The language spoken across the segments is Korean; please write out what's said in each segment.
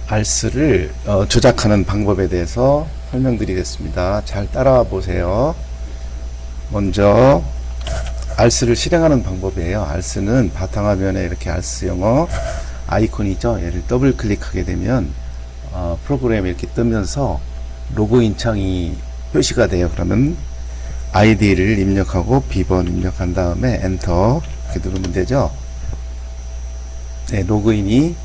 알스를 조작하는 방법에 대해서 설명드리겠습니다. 잘 따라와 보세요. 먼저 알스를 실행하는 방법이에요. 알스는 바탕화면에 이렇게 알스 영어 아이콘이죠. 얘를 더블 클릭하게 되면 프로그램이 이렇게 뜨면서 로그인 창이 표시가 돼요. 그러면 아이디를 입력하고 비번 입력한 다음에 엔터 이렇게 누르면 되죠. 네, 로그인이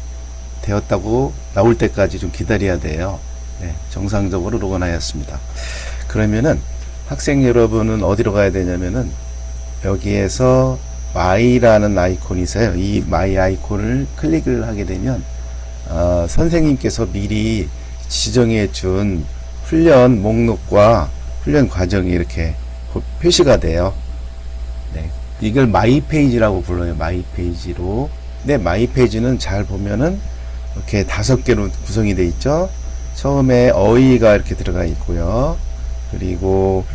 되었다고 나올 때까지 좀 기다려야 돼요. 네, 정상적으로 로그인하였습니다. 그러면은 학생 여러분은 어디로 가야 되냐면은 여기에서 마이라는 아이콘이 있어요. 이 마이 아이콘을 클릭을 하게 되면 선생님께서 미리 지정해 준 훈련 목록과 훈련 과정이 이렇게 표시가 돼요. 네, 이걸 마이 페이지라고 불러요. 마이 페이지로. 네, 마이 페이지는 잘 보면은 이렇게 5개로 구성이 되어 있죠. 처음에 어휘가 이렇게 들어가 있고요. 그리고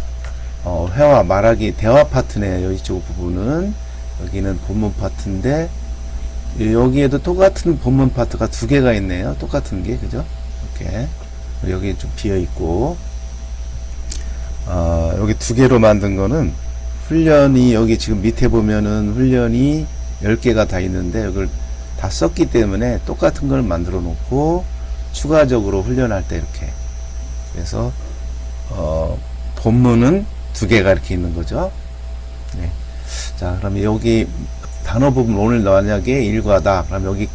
회화 말하기 대화 파트네요. 이쪽 부분은 여기는 본문 파트인데 여기에도 똑같은 본문 파트가 2개가 있네요. 똑같은 게 그죠? 이렇게 여기 좀 비어 있고 여기 2개로 만든 거는 훈련이 여기 지금 밑에 보면은 훈련이 10개가 다 있는데 이걸 다 썼기 때문에 똑같은 걸 만들어 놓고 추가적으로 훈련할 때 이렇게 그래서 본문은 2개가 이렇게 있는 거죠. 네. 자, 그러면 여기 단어 부분 오늘 만약에 일과다. 그럼 여기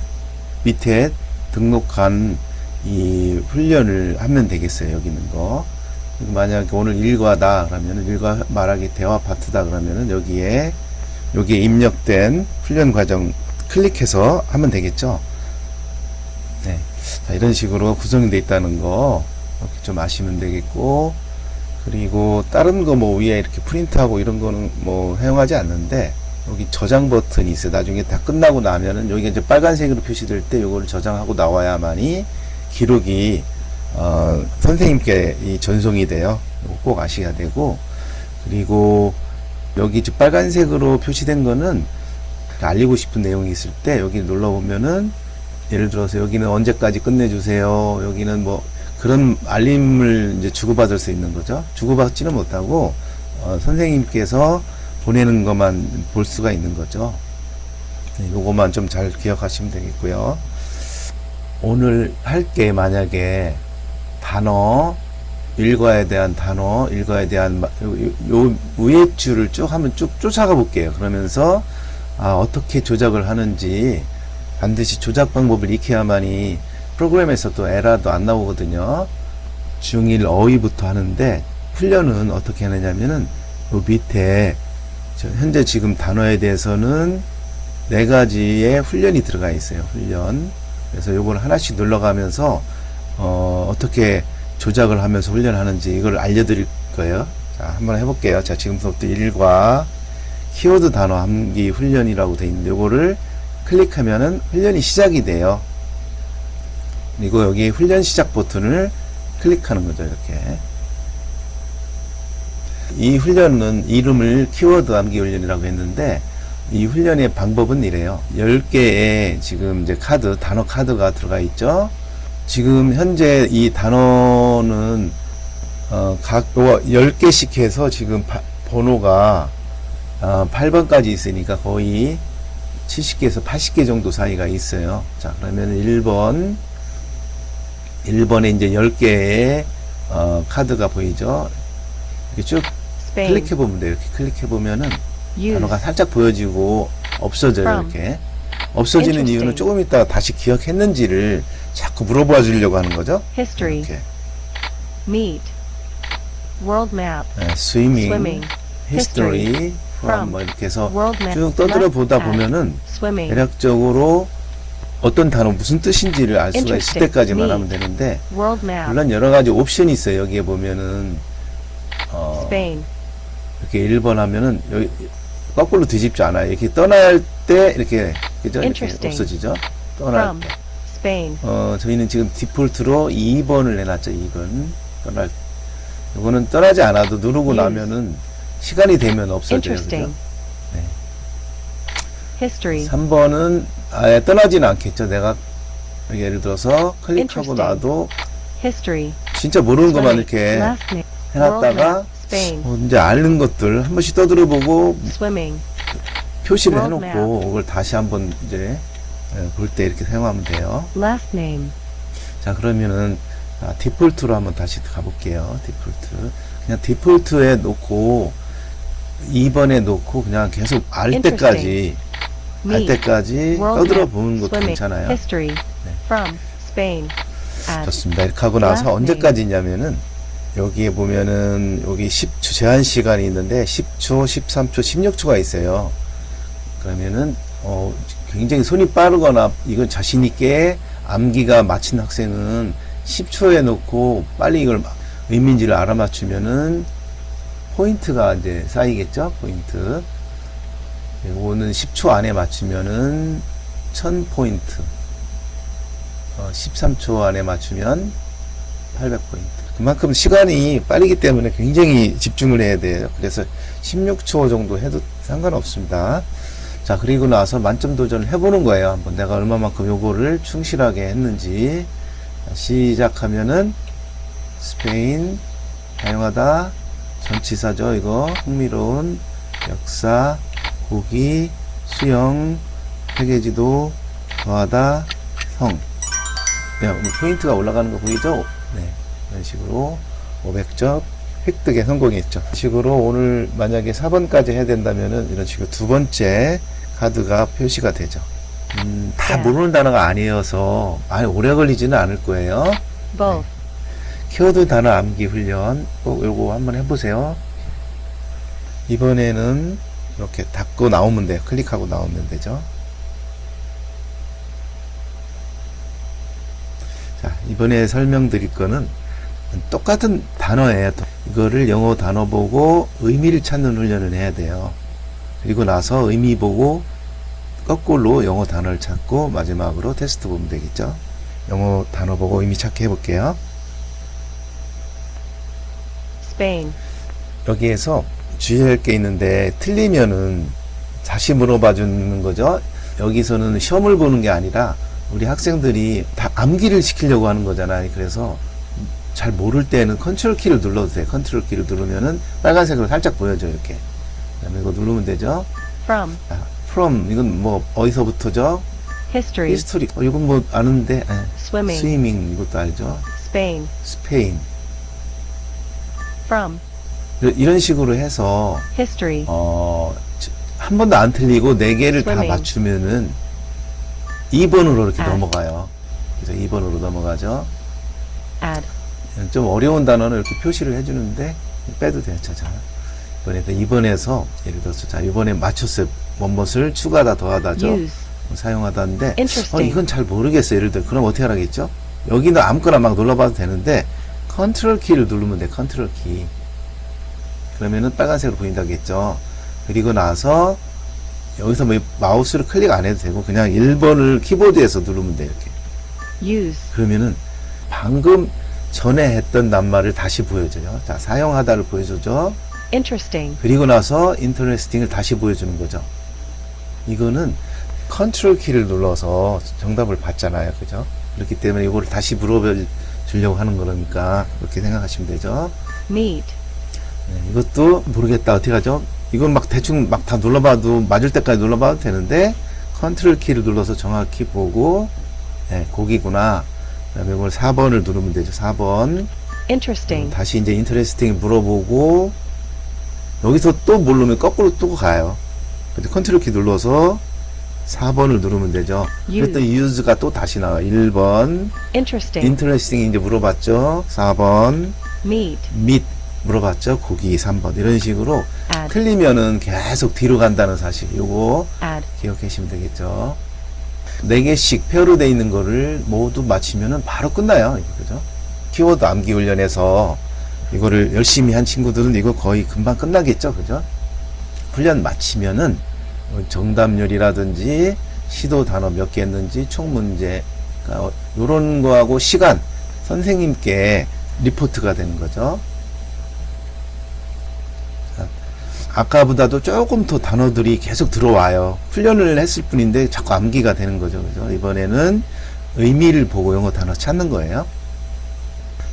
밑에 등록한 이 훈련을 하면 되겠어요. 여기 있는 거. 만약에 오늘 일과다. 그러면 일과 말하기 대화 파트다. 그러면은 여기에 입력된 훈련 과정 클릭해서 하면 되겠죠. 네. 자, 이런 식으로 구성이 되어 있다는 거 이렇게 좀 아시면 되겠고, 그리고 다른 거 뭐 위에 이렇게 프린트하고 이런 거는 뭐 사용하지 않는데 여기 저장 버튼이 있어요. 나중에 다 끝나고 나면은 여기가 이제 빨간색으로 표시될 때 이거를 저장하고 나와야만이 기록이 선생님께 이 전송이 돼요. 이거 꼭 아셔야 되고, 그리고 여기 빨간색으로 표시된 거는 알리고 싶은 내용이 있을 때 여기 눌러보면은 예를 들어서 여기는 언제까지 끝내주세요. 여기는 뭐 그런 알림을 이제 주고받을 수 있는 거죠. 주고받지는 못하고 선생님께서 보내는 것만 볼 수가 있는 거죠. 네, 요것만 좀 잘 기억하시면 되겠고요. 오늘 할 게 만약에 단어 일과에 대한 단어, 일과에 대한 요 위에 줄을 쭉 한번 쭉 쫓아가 볼게요. 그러면서 어떻게 조작을 하는지 반드시 조작 방법을 익혀야만이 프로그램에서도 에러도 안 나오거든요. 중1 어휘부터 하는데 훈련은 어떻게 하느냐면은 요 밑에 현재 지금 단어에 대해서는 4가지의 훈련이 들어가 있어요. 훈련. 그래서 요걸 하나씩 눌러가면서 어떻게 조작을 하면서 훈련하는지 이걸 알려드릴 거예요. 자, 한번 해볼게요. 자, 지금부터 일과 키워드 단어 암기 훈련이라고 되어 있는데 요거를 클릭하면은 훈련이 시작이 돼요. 그리고 여기 훈련 시작 버튼을 클릭하는 거죠. 이렇게. 이 훈련은 이름을 키워드 암기 훈련이라고 했는데 이 훈련의 방법은 이래요. 10개의 지금 이제 단어 카드가 들어가 있죠. 지금 현재 이 단어는 각 10개씩 해서 지금 번호가 8번까지 있으니까 거의 70개에서 80개 정도 사이가 있어요. 자, 그러면 1번에 이제 10개의 카드가 보이죠. 이렇게 쭉 클릭해 보면 돼요. 이렇게 클릭해 보면은 단어가 살짝 보여지고 없어져요. 이렇게 없어지는 이유는 조금 있다가 다시 기억했는지를 자꾸 물어봐 주려고 하는 거죠. 이렇게 meet, world map, swimming, history, from 뭐 이렇게 해서 쭉 떠들어 보다 보면은 대략적으로 어떤 단어 무슨 뜻인지를 알 수가 있을 때까지만 하면 되는데, 물론 여러 가지 옵션이 있어요. 여기에 보면은 이렇게 1번 하면은 여기 거꾸로 뒤집지 않아요. 이렇게 떠날 때 이렇게 그죠? 이렇게 없어지죠. 떠날 때. 저희는 지금 디폴트로 2번을 내놨죠. 2번 떠날. 이거는 떠나지 않아도 누르고 나면은 시간이 되면 없어져요. 그죠? 네. 3번은 아예 떠나지는 않겠죠. 내가 예를 들어서 클릭하고 Interesting. 나도 History. 진짜 모르는 것만 Swimming. 이렇게 Last name. World 해놨다가 map. Spain. 이제 아는 것들 한 번씩 떠들어보고 Swimming. 표시를 World 해놓고 그걸 다시 한번 이제 볼 때 이렇게 사용하면 돼요. Last name. 자, 그러면은 디폴트로 한번 다시 가볼게요. 디폴트. 그냥 디폴트에 놓고 2번에 놓고 그냥 계속 알 때까지 Meet. World 떠들어 map. 보는 것도 Swimming. 괜찮아요. History. From Spain. Add. 좋습니다. 이렇게 하고 나서 Last 언제까지냐면은 여기에 보면은 여기 10초 제한 시간이 있는데 10초, 13초, 16초가 있어요. 그러면은 굉장히 손이 빠르거나 이건 자신 있게 암기가 마친 학생은 10초에 놓고 빨리 이걸 의미인지를 알아맞추면은 포인트가 이제 쌓이겠죠. 포인트. 이거는 10초 안에 맞추면은 1000포인트. 13초 안에 맞추면 800포인트. 그만큼 시간이 빠르기 때문에 굉장히 집중을 해야 돼요. 그래서 16초 정도 해도 상관없습니다. 자, 그리고 나서 만점 도전을 해보는 거예요. 한번 내가 얼마만큼 요거를 충실하게 했는지. 시작하면은 스페인 사용하다 전치사죠. 이거 흥미로운 역사 고기 수영 세계지도 더하다 성. 네, 포인트가 올라가는 거 보이죠? 네, 이런 식으로 500점 획득에 성공했죠. 이런 식으로 오늘 만약에 4번까지 해야 된다면은 이런 식으로 두 번째 카드가 표시가 되죠. 다 모르는 단어가 아니어서 많이 오래 걸리지는 않을 거예요. Both. 키워드 단어 암기 훈련 꼭 요거 한번 해보세요. 이번에는 이렇게 닫고 나오면 돼요. 클릭하고 나오면 되죠. 자, 이번에 설명드릴 거는 똑같은 단어예요. 이거를 영어 단어 보고 의미를 찾는 훈련을 해야 돼요. 그리고 나서 의미 보고 거꾸로 영어 단어를 찾고 마지막으로 테스트 보면 되겠죠. 영어 단어 보고 의미 찾기 해볼게요. Spain. 여기에서 주의할 게 있는데 틀리면은 다시 물어봐 주는 거죠. 여기서는 시험을 보는 게 아니라 우리 학생들이 다 암기를 시키려고 하는 거잖아요. 그래서 잘 모를 때는 컨트롤 키를 눌러도 돼요. 컨트롤 키를 누르면은 빨간색으로 살짝 보여줘요. 이렇게. 그다음에 이거 누르면 되죠. From. from 이건 뭐 어디서부터죠? History. 히스토리. 이건 뭐 아는데. Swimming. 스위밍 이것도 알죠. Spain. 스페인. From. 이런 식으로 해서 History. 한 번도 안 틀리고 4개를 다 Swimming. 맞추면은 2번으로 이렇게 Add. 넘어가요. 그래서 2번으로 넘어가죠. Add. 좀 어려운 단어는 이렇게 표시를 해주는데 빼도 돼요. 자, 이번에서 예를 들어서 자, 이번에 맞췄어요. 뭐뭇을 추가하다 더하다죠. Use. 사용하다인데 Interesting. 이건 잘 모르겠어요. 예를 들어 그럼 어떻게 하라겠죠? 여기는 아무거나 막 눌러봐도 되는데 컨트롤 키를 누르면 돼. 컨트롤 키. 그러면은 빨간색으로 보인다겠죠. 그리고 나서 여기서 뭐 마우스를 클릭 안 해도 되고 그냥 1번을 키보드에서 누르면 돼요. 이렇게. Use. 그러면은 방금 전에 했던 낱말을 다시 보여줘요. 자, 사용하다를 보여주죠. Interesting. 그리고 나서 interesting을 다시 보여주는 거죠. 이거는 컨트롤 키를 눌러서 정답을 받잖아요. 그죠? 그렇기 때문에 이거를 다시 물어보려고 하는 거니까 그렇게 생각하시면 되죠. Meet. 네, 이것도 모르겠다. 어떻게 하죠? 이건 막 대충 막 다 눌러봐도 맞을 때까지 눌러봐도 되는데 컨트롤 키를 눌러서 정확히 보고 네, 고기구나. 그다음에 이걸 4번을 누르면 되죠. 4번. Interesting. 다시 이제 인터레스팅 물어보고 여기서 또 모르면 거꾸로 또 가요. 근데 컨트롤 키 눌러서 4번을 누르면 되죠. 그랬더니 use가 또 다시 나와요. 1번. Interesting. interesting 이제 물어봤죠. 4번. Meet. meat 물어봤죠. 고기 3번. 이런 식으로 Add. 틀리면은 계속 뒤로 간다는 사실. 요거 Add. 기억하시면 되겠죠. 4개씩 페어로 돼 있는 거를 모두 맞히면은 바로 끝나요. 이거, 그죠? 키워드 암기 훈련에서 이거를 열심히 한 친구들은 이거 거의 금방 끝나겠죠. 그죠? 훈련 마치면은 정답률이라든지 시도 단어 몇 개 했는지 총 문제 그러니까 요런 거하고 시간 선생님께 리포트가 되는 거죠. 아까보다도 조금 더 단어들이 계속 들어와요. 훈련을 했을 뿐인데 자꾸 암기가 되는 거죠. 그죠? 이번에는 의미를 보고 영어 단어 찾는 거예요.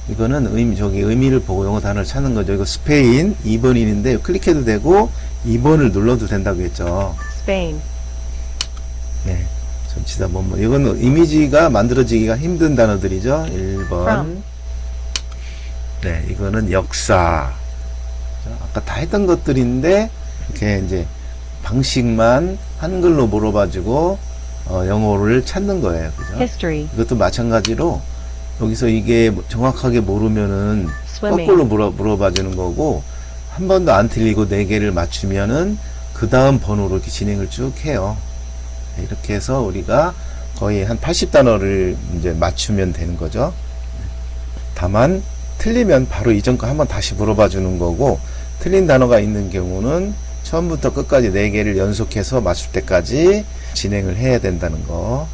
이거는 의미를 보고 영어 단어를 찾는 거죠. 이거 스페인 2번인데 클릭해도 되고 2번을 눌러도 된다고 했죠. Spain. 네. 전치사 뭐뭐. 이건 이미지가 만들어지기가 힘든 단어들이죠. 1번. From. 네, 이거는 역사. 아까 다 했던 것들인데 이렇게 이제 방식만 한글로 물어봐주고 영어를 찾는 거예요. 그죠? History. 이것도 마찬가지로 여기서 이게 정확하게 모르면은 Swimming. 거꾸로 물어봐주는 거고, 한 번도 안 틀리고 4개를 맞추면은 그 다음 번호로 이렇게 진행을 쭉 해요. 이렇게 해서 우리가 거의 한 80단어를 이제 맞추면 되는 거죠. 다만 틀리면 바로 이전 거 한번 다시 물어봐 주는 거고, 틀린 단어가 있는 경우는 처음부터 끝까지 4개를 연속해서 맞출 때까지 진행을 해야 된다는 거.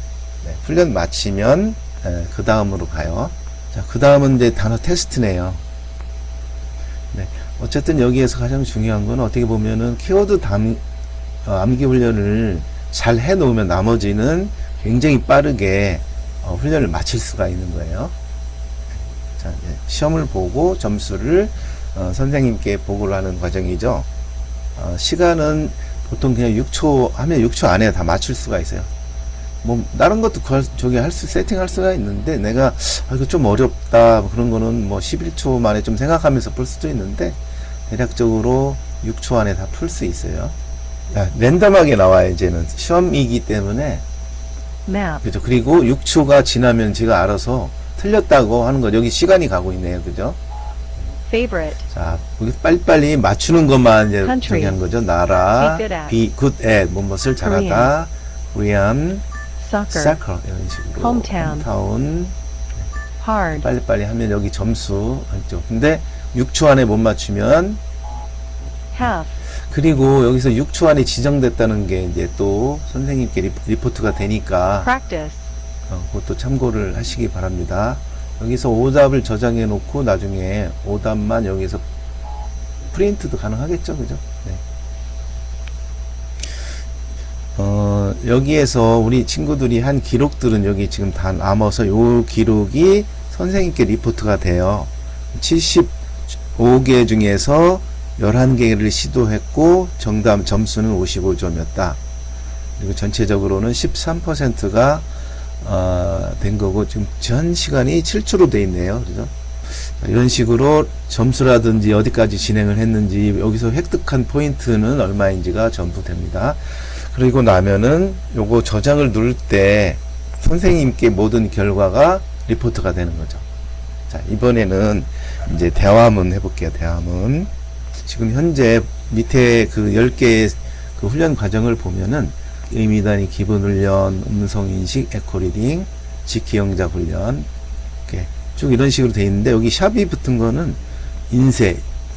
네, 훈련 마치면 그 다음으로 가요. 자, 그 다음은 이제 단어 테스트네요. 네, 어쨌든 여기에서 가장 중요한 건 어떻게 보면은 키워드 암기 훈련을 잘 해놓으면 나머지는 굉장히 빠르게 훈련을 마칠 수가 있는 거예요. 자, 이제 시험을 보고 점수를 선생님께 보고를 하는 과정이죠. 시간은 보통 그냥 6초 하면 6초 안에 다 맞출 수가 있어요. 뭐 다른 것도 세팅할 수가 있는데, 내가 이거 좀 어렵다 그런 거는 뭐 11초 만에 좀 생각하면서 풀 수도 있는데, 대략적으로 6초 안에 다 풀 수 있어요. 야, 랜덤하게 나와요. 이제는 시험이기 때문에. Map. 그죠? 그리고 6초가 지나면 제가 알아서 틀렸다고 하는 거. 여기 시간이 가고 있네요. 그죠? Favorite. 자, 여기 빨리빨리 맞추는 것만 이제 Country. 저기 하는 거죠. 나라, Be good at. 무엇을 잘하다, Korean, Soccer. soccer 이런 식으로. Hometown. hometown. Hard. 빨리빨리 하면 여기 점수 있죠. 근데 6초 안에 못 맞추면, Half. 그리고 여기서 6초 안에 지정됐다는 게 이제 또 선생님께 리포트가 되니까 Practice. 그것도 참고를 하시기 바랍니다. 여기서 오답을 저장해 놓고 나중에 오답만 여기서 프린트도 가능하겠죠. 그죠? 네. 여기에서 우리 친구들이 한 기록들은 여기 지금 다 남아서 요 기록이 선생님께 리포트가 돼요. 75개 중에서 11개를 시도했고 정답 점수는 55점이었다. 그리고 전체적으로는 13%가 된 거고, 지금 전 시간이 7초로 돼 있네요. 그죠? 이런 식으로 점수라든지 어디까지 진행을 했는지, 여기서 획득한 포인트는 얼마인지가 전부 됩니다. 그리고 나면은 요거 저장을 누를 때 선생님께 모든 결과가 리포트가 되는 거죠. 자, 이번에는 이제 대화문 해볼게요. 대화문. 지금 현재 밑에 그 10개의 그 훈련 과정을 보면은 의미 단위 기본 훈련, 음성 인식, 에코 리딩, 직기 영작 훈련, 이렇게 쭉 이런 식으로 돼 있는데, 여기 샵이 붙은 거는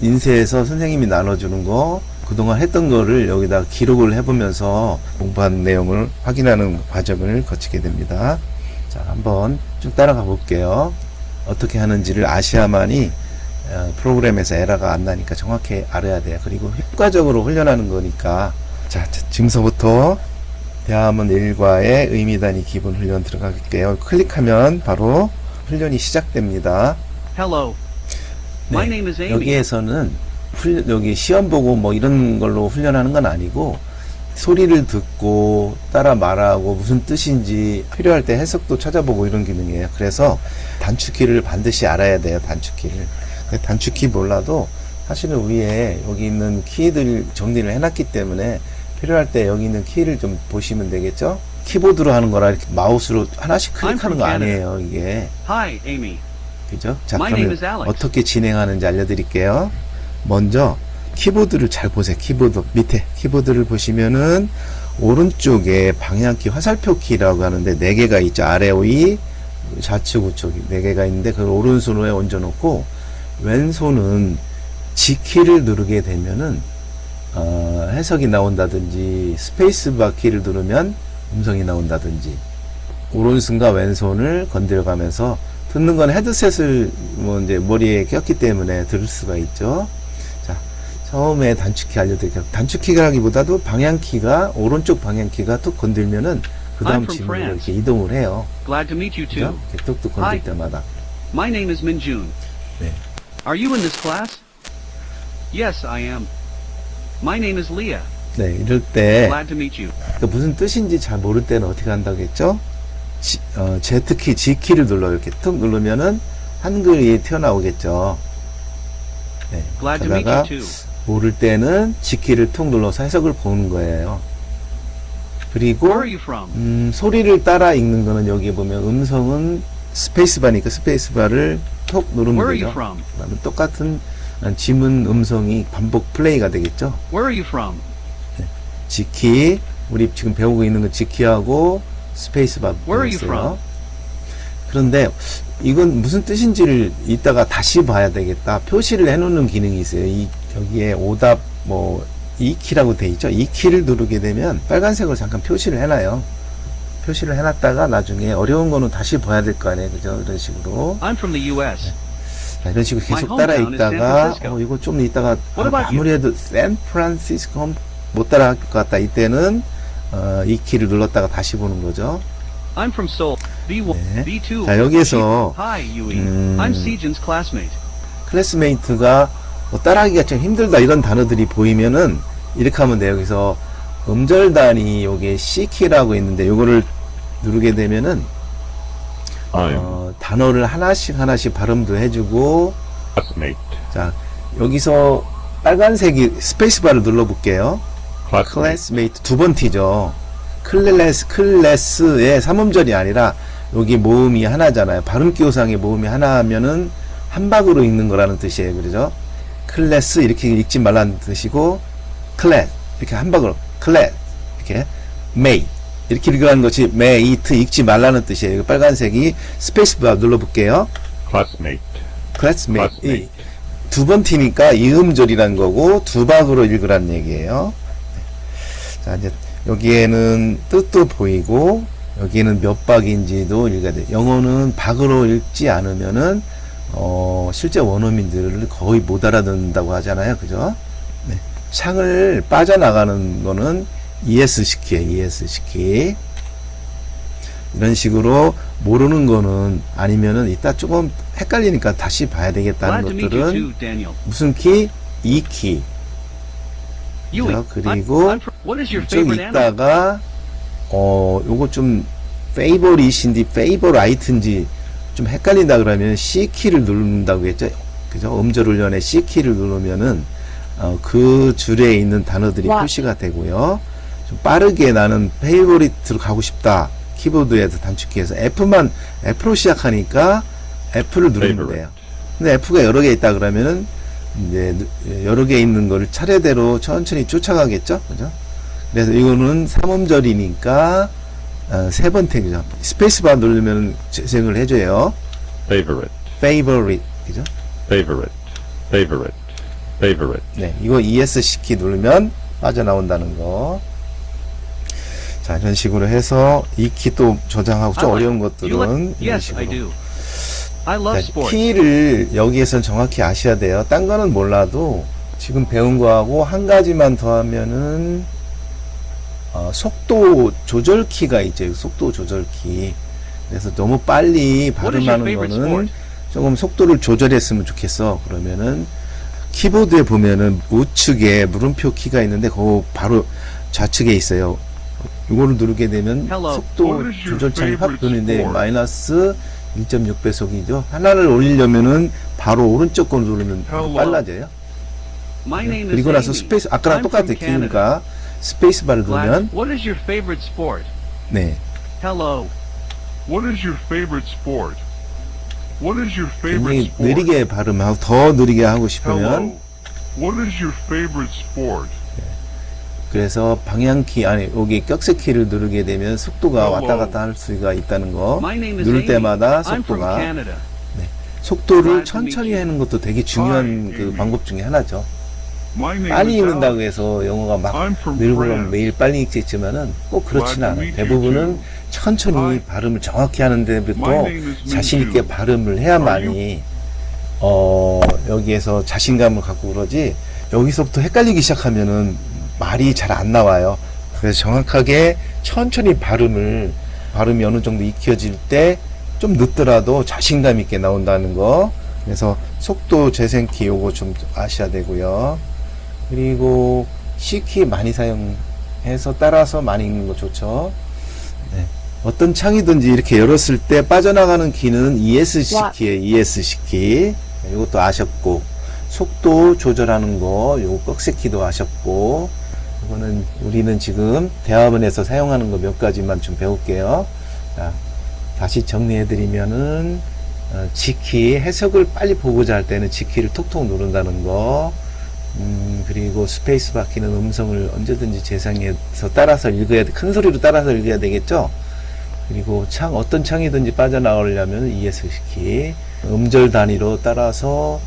인쇄에서 선생님이 나눠주는 거, 그동안 했던 거를 여기다 기록을 해보면서 공부한 내용을 확인하는 과정을 거치게 됩니다. 자, 한번 쭉 따라가 볼게요. 어떻게 하는지를 아셔야만이 프로그램에서 에러가 안 나니까 정확히 알아야 돼요. 그리고 효과적으로 훈련하는 거니까. 자, 지금서부터 대화문 1과의 의미 단위 기본 훈련 들어갈게요. 클릭하면 바로 훈련이 시작됩니다. Hello. My name is Amy. 여기에서는 여기 시험 보고 뭐 이런 걸로 훈련하는 건 아니고, 소리를 듣고 따라 말하고 무슨 뜻인지 필요할 때 해석도 찾아보고 이런 기능이에요. 그래서 단축키를 반드시 알아야 돼요. 단축키 몰라도 사실은 위에 여기 있는 키들 정리를 해놨기 때문에 필요할 때 여기 있는 키를 좀 보시면 되겠죠? 키보드로 하는 거라 이렇게 마우스로 하나씩 클릭하는 거 아니에요, 이게. Hi, Amy. 그죠? 자, My name 그러면 is Alex. 어떻게 진행하는지 알려드릴게요. 먼저 키보드를 잘 보세요. 키보드 밑에 키보드를 보시면은 오른쪽에 방향키, 화살표 키라고 하는데 4개가 있죠. 아래 위 좌측 우측 4개가 있는데 그걸 오른손에 얹어놓고, 왼손은 G키를 누르게 되면은 해석이 나온다든지, 스페이스바 키를 누르면 음성이 나온다든지, 오른손과 왼손을 건드려가면서, 듣는 건 헤드셋을 뭐 이제 머리에 꼈기 때문에 들을 수가 있죠. 자, 처음에 단축키 알려드릴게요. 단축키라기보다도 방향키가, 오른쪽 방향키가 툭 건들면은 그 I'm 다음 from 지문으로 France. 이렇게 이동을 해요. Glad to meet you 그죠? too. 이렇게 뚝뚝 건들 Hi. 때마다. My name is Minjun. 네. Are you in this class? Yes, I am. My name is Leah. 네, 이럴 때 Glad to meet you. 그 무슨 뜻인지 잘 모를 때는 어떻게 한다고 했죠? Z키, G키를 눌러 이렇게 툭 누르면은 한글이 튀어나오겠죠. 네. Glad to meet you 그러다가 too. 모를 때는 G키를 툭 눌러서 해석을 보는 거예요. 그리고 Where are you from? 소리를 따라 읽는 거는 여기 보면 음성은 스페이스바니까 스페이스바를 톡 누르면 Where are you 되죠. from? 그러면 똑같은 지문 음성이 반복 플레이가 되겠죠. Where are you from? G키, 우리 지금 배우고 있는 건 G키하고 스페이스바 Where are you 배웠어요. 그런데 이건 무슨 뜻인지를 이따가 다시 봐야 되겠다. 표시를 해놓는 기능이 있어요. 여기에 오답 이 키라고 돼 있죠. 이 키를 누르게 되면 빨간색으로 잠깐 표시를 해놔요. 표시를 해놨다가 나중에 어려운 거는 다시 봐야 될 거 아니에요. 그죠? 이런 식으로. I'm from the U.S. 자, 이런 식으로 계속 My 따라 hometown is San 읽다가 Francisco. 이거 좀 이따가 What about you? 아무래도 샌프란시스코 못 따라 할 것 같다. 이때는 이 키를 눌렀다가 다시 보는 거죠. I'm from Seoul. B1, 네. B2. 자, 여기에서 Hi, Yui. 음. I'm Sejin's classmate. 클래스메이트가 따라하기가 좀 힘들다 이런 단어들이 보이면은 이렇게 하면 돼요. 여기서 음절단위 요게 C키라고 있는데 요거를 누르게 되면은 단어를 하나씩 발음도 해주고 classmate, 자 여기서 빨간색이 스페이스바를 눌러볼게요. classmate, 클래스메이트 두 번 튀죠. 클래스의 삼음절이 아니라 여기 모음이 하나잖아요. 발음 기호상의 모음이 하나 하면은 한 박으로 읽는 거라는 뜻이에요. 그죠? 클래스 이렇게 읽지 말라는 뜻이고 클래스 이렇게 한 박으로 클래스 이렇게 메이 이렇게 읽으라는 것이 메이트 읽지 말라는 뜻이에요. 빨간색이 스페이스바 눌러볼게요. classmate, 클래스메이트 classmate, 두 번 튀니까 이음절이라는 거고 두 박으로 읽으라는 얘기예요. 자 이제 여기에는 뜻도 보이고 여기에는 몇 박인지도 읽어야 돼요. 영어는 박으로 읽지 않으면은 실제 원어민들을 거의 못 알아듣는다고 하잖아요. 그죠? 네. 창을 빠져나가는 거는 ES시키예요. ES시키. 이런 식으로 모르는 거는 아니면은 이따 조금 헷갈리니까 다시 봐야 되겠다는 Glad to meet you 것들은 too, Daniel. 무슨 키? 이 키. Yui. 자, 그리고 what is your 쭉 favorite animal? 있다가 요거 좀 페이버릿인지 페이버라이트인지 좀 헷갈린다 그러면 C키를 누른다고 했죠. 그죠? 음절 훈련에 C키를 누르면은 그 줄에 있는 단어들이 What? 표시가 되고요. 좀 빠르게 나는 페이버릿으로 가고 싶다. 키보드에서 단축키에서 F로 시작하니까 F를 누르면 Favorite. 돼요. 근데 F가 여러 개 있다 그러면은 이제 여러 개 있는 거를 차례대로 천천히 쫓아가겠죠. 그죠? 그래서 이거는 삼음절이니까 세 번 태그죠. 스페이스바 누르면 재생을 해줘요. favorite, favorite. 그죠? favorite, favorite, favorite, 네. 이거 ESC 누르면 빠져나온다는 거. 자, 이런 식으로 해서 이 키 또 저장하고 좀 I like- 어려운 You 것들은 like- 이런 yes, I 식으로. do. I love 자, sports. 키를 여기에선 정확히 아셔야 돼요. 딴 거는 몰라도 지금 배운 거하고 한 가지만 더 하면은 속도 조절 키가 있죠. 속도 조절 키. 그래서 너무 빨리 What is your 발음하는 favorite 거는 sport? 조금 속도를 조절했으면 좋겠어. 그러면은 키보드에 보면은 우측에 물음표 키가 있는데 그 바로 좌측에 있어요. 이거를 누르게 되면 Hello. 속도 What is your 조절창이 확 favorite 뜨는데 sport? 마이너스 1.6배속이죠. 하나를 올리려면은 바로 오른쪽 거 누르면 Hello. 빨라져요. My name is 그리고 나서 Amy. 스페이스 아까랑 I'm 똑같아. from Canada. 키니까 스페이스바를 Glad. 누르면 What is your favorite sport? 네. Hello. What is your favorite sport? What is your 굉장히 favorite sport? 느리게 발음하고 더 느리게 하고 싶으면 Hello. What is your favorite sport? 그래서 방향키 아니 여기 격세키를 누르게 되면 속도가 Hello. 왔다 갔다 할 수가 있다는 거 My name is 누를 Amy. 때마다 I'm from 속도가 Canada. 속도를 Glad to 천천히 meet you. 하는 것도 되게 중요한 Hi, 그 Amy. 방법 중에 하나죠. My name 빨리 is 읽는다고 Alex. 해서 영어가 막 I'm from 늘고 France. 매일 빨리 읽겠지만은 꼭 그렇진 Glad to 않아요. meet you 대부분은 too. 천천히 Hi. 발음을 정확히 하는데부터 My name is 자신 있게 Minju. 발음을 Are 해야만이 여기에서 자신감을 갖고 그러지 여기서부터 헷갈리기 시작하면은 말이 잘 안 나와요. 그래서 정확하게 천천히 발음이 어느 정도 익혀질 때 좀 늦더라도 자신감 있게 나온다는 거. 그래서 속도 재생키 요거 좀 아셔야 되고요. 그리고 C키 많이 사용해서 따라서 많이 읽는 거 좋죠. 네. 어떤 창이든지 이렇게 열었을 때 빠져나가는 키는 ESC키예요. ESC키. 이것도 아셨고, 속도 조절하는 거 요거 꺽쇠키도 아셨고, 이거는 우리는 지금 대화문에서 사용하는 거 몇 가지만 좀 배울게요. 자, 다시 정리해드리면은 G키, 해석을 빨리 보고자 할 때는 G키를 톡톡 누른다는 거. 그리고 스페이스바 키는 음성을 언제든지 재생해서 따라서 읽어야 돼. 큰 소리로 따라서 읽어야 되겠죠. 그리고 어떤 창이든지 빠져나오려면 ESC 키, 음절 단위로 따라서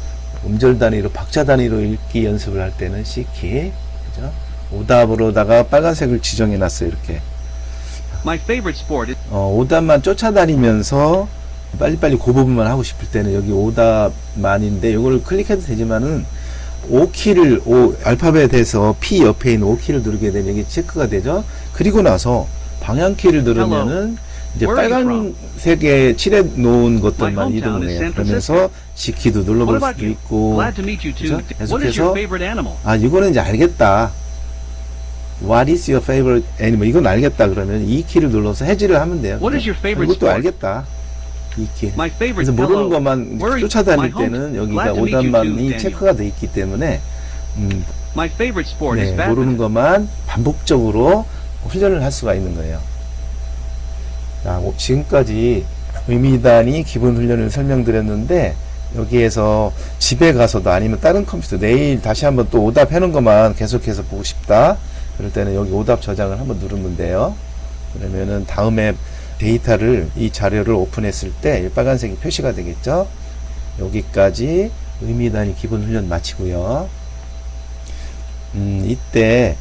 음절 단위로 박자 단위로 읽기 연습을 할 때는 C키, 그죠? 오답으로다가 빨간색을 지정해 놨어요. 이렇게 My favorite sport is 오답만 쫓아다니면서 빨리빨리 그 부분만 하고 싶을 때는 여기 오답만인데 이걸 클릭해도 되지만은 O키를 알파벳에서 P 옆에 있는 O키를 누르게 되면 여기 체크가 되죠. 그리고 나서 방향키를 누르면은 이제 Where are you 빨간색에 칠해 놓은 My 것들만 hometown 이동을 is 해요. San 그러면서 G키도 What 눌러볼 about 수도 you? 있고. Glad to meet you too. 그죠? What is your 계속해서 favorite animal? 이거는 이제 알겠다. What is your favorite animal? 이건 알겠다. 그러면 이 키를 눌러서 해지를 하면 돼요. What is your favorite 이것도 sport? 알겠다. 이 키. My favorite 그래서 모르는 pillow. 것만 Where are you? 쫓아다닐 My home- 때는 여기가 Glad to meet you too, 오답만이 Daniel. 체크가 돼 있기 때문에 My favorite sport is 네, 모르는 badminton. 것만 반복적으로 훈련을 할 수가 있는 거예요. 자, 지금까지 의미단위 기본 훈련을 설명드렸는데 여기에서 집에 가서도 아니면 다른 컴퓨터 내일 다시 한번 또 오답 해놓은 것만 계속해서 보고 싶다. 그럴 때는 여기 오답 저장을 한번 누르면 돼요. 그러면은 다음에 데이터를 이 자료를 오픈했을 때 빨간색이 표시가 되겠죠. 여기까지 의미단위 기본 훈련 마치고요. 이때